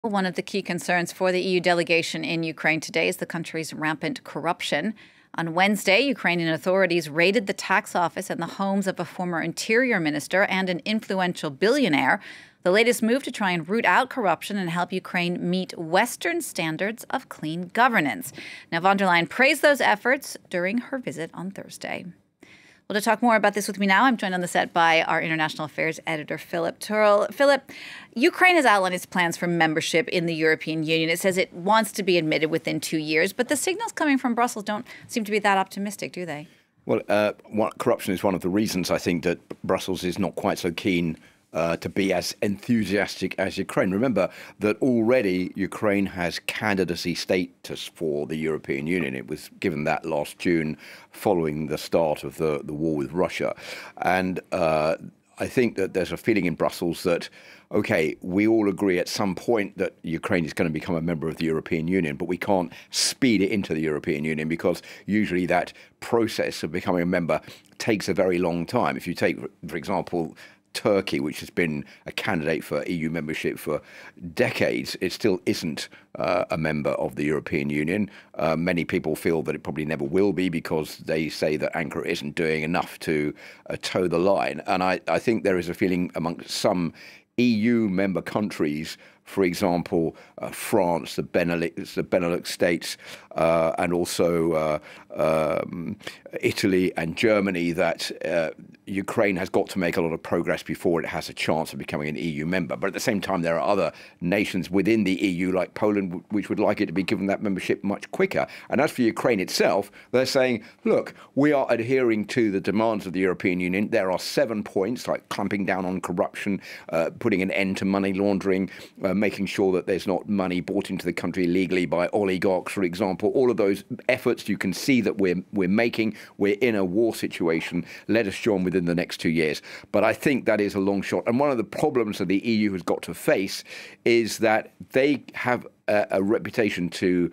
One of the key concerns for the EU delegation in Ukraine today is the country's rampant corruption. On Wednesday, Ukrainian authorities raided the tax office and the homes of a former interior minister and an influential billionaire. The latest move to try and root out corruption and help Ukraine meet Western standards of clean governance. Now, von der Leyen praised those efforts during her visit on Thursday. Well, to talk more about this with me now, I'm joined on the set by our international affairs editor, Philip Turl. Philip, Ukraine has outlined its plans for membership in the European Union. It says it wants to be admitted within 2 years, but the signals coming from Brussels don't seem to be that optimistic, do they? Well, corruption is one of the reasons I think that Brussels is not quite so keen to be as enthusiastic as Ukraine. Remember that already Ukraine has candidacy status for the European Union. It was given that last June following the start of the war with Russia. And I think that there's a feeling in Brussels that, OK, we all agree at some point that Ukraine is going to become a member of the European Union, but we can't speed it into the European Union because usually that process of becoming a member takes a very long time. If you take, for example, Turkey, which has been a candidate for EU membership for decades, it still isn't a member of the European Union. Many people feel that it probably never will be because they say that Ankara isn't doing enough to toe the line. And I think there is a feeling amongst some EU member countries, for example, France, the Benelux states, and also Italy and Germany, that Ukraine has got to make a lot of progress before it has a chance of becoming an EU member. But at the same time, there are other nations within the EU, like Poland, which would like it to be given that membership much quicker. And as for Ukraine itself, they're saying, look, we are adhering to the demands of the European Union. There are 7 points, like clamping down on corruption, putting an end to money laundering, making sure that there's not money brought into the country illegally by oligarchs, for example. All of those efforts you can see that we're making. We're in a war situation. Let us join within the next 2 years. But I think that is a long shot. And one of the problems that the EU has got to face is that they have a reputation to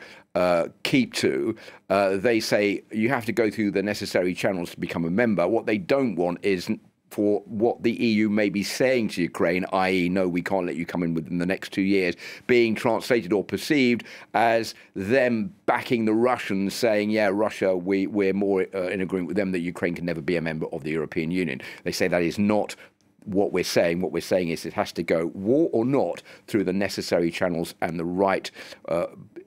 keep to. They say you have to go through the necessary channels to become a member. What they don't want is for what the EU may be saying to Ukraine, i.e., no, we can't let you come in within the next 2 years, being translated or perceived as them backing the Russians, saying, yeah, Russia, we're more in agreement with them that Ukraine can never be a member of the European Union. They say that is not what we're saying. What we're saying is it has to go, war or not, through the necessary channels and the right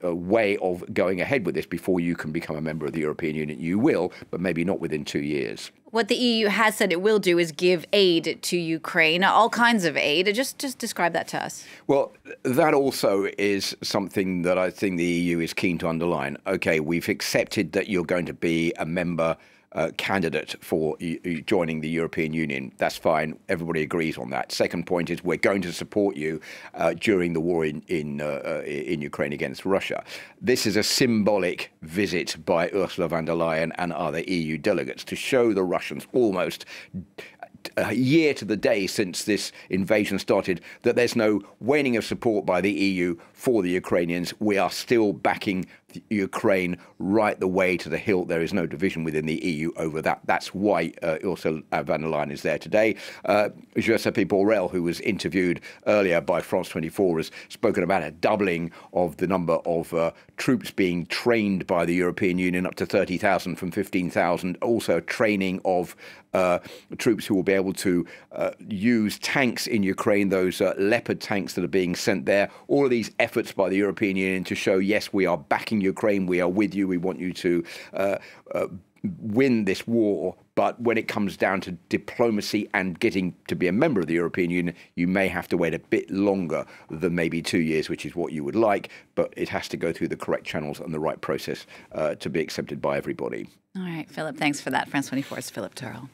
way of going ahead with this before you can become a member of the European Union. You will, but maybe not within 2 years. What the EU has said it will do is give aid to Ukraine, all kinds of aid. Just describe that to us. Well, that also is something that I think the EU is keen to underline. OK, we've accepted that you're going to be a member candidate for joining the European Union. That's fine. Everybody agrees on that. Second point is we're going to support you during the war in Ukraine against Russia. This is a symbolic visit by Ursula von der Leyen and other EU delegates to show the Russians almost a year to the day since this invasion started that there's no waning of support by the EU for the Ukrainians. We are still backing Ukraine right the way to the hilt. There is no division within the EU over that. That's why Ursula von der Leyen is there today. Giuseppe Borrell, who was interviewed earlier by France 24, has spoken about a doubling of the number of troops being trained by the European Union, up to 30,000 from 15,000. Also training of troops who will be able to use tanks in Ukraine, those Leopard tanks that are being sent there. All of these efforts by the European Union to show, yes, we are backing Ukraine, we are with you, we want you to win this war. But when it comes down to diplomacy and getting to be a member of the European Union, you may have to wait a bit longer than maybe 2 years, which is what you would like. But it has to go through the correct channels and the right process to be accepted by everybody. All right, Philip, thanks for that. France 24's Philip Turl.